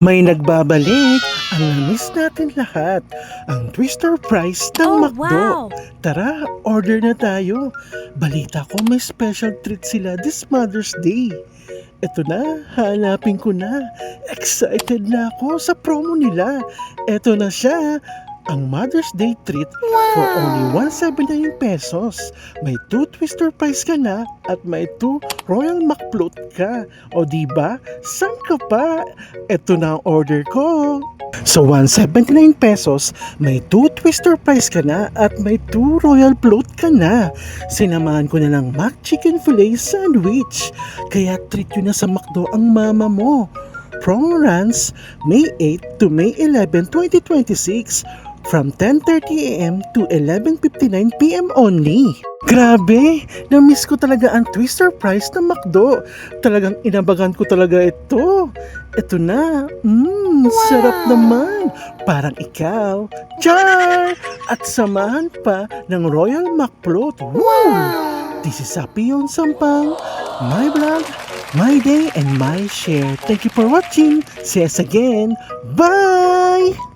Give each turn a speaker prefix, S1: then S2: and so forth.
S1: May nagbabalik ang na-miss natin lahat, ang Twister Fries ng
S2: Oh,
S1: McDo.
S2: wow!
S1: Tara, order na tayo. Balita ko may special treat sila this Mother's Day. Eto na, hanapin ko na. Excited na ako sa promo nila. Eto na siya, ang Mother's Day treat for only 179 pesos. May 2 Twister Fries ka na at may 2 Royal McFloat ka. O diba, saan ka pa? Eto na ang order ko. So 179 pesos, may 2 Twister Fries ka na at may 2 Royal Float ka na. Sinamahan ko na ng Mac Chicken Filet Sandwich. Kaya treat yun na sa McDo ang mama mo. Promo runs May 8 to May 11, 2026 from 10:30 a.m. to 11:59 p.m. only. Grabe! Na-miss ko talaga ang Twister Fries ng McDo. Talagang inabagan ko talaga ito. Ito na. Sarap naman. Parang ikaw. Char! At samahan pa ng Royal McFloat. Woo! This is Happy Yon Sampang. My vlog, my day, and my share. Thank you for watching. See us again. Bye!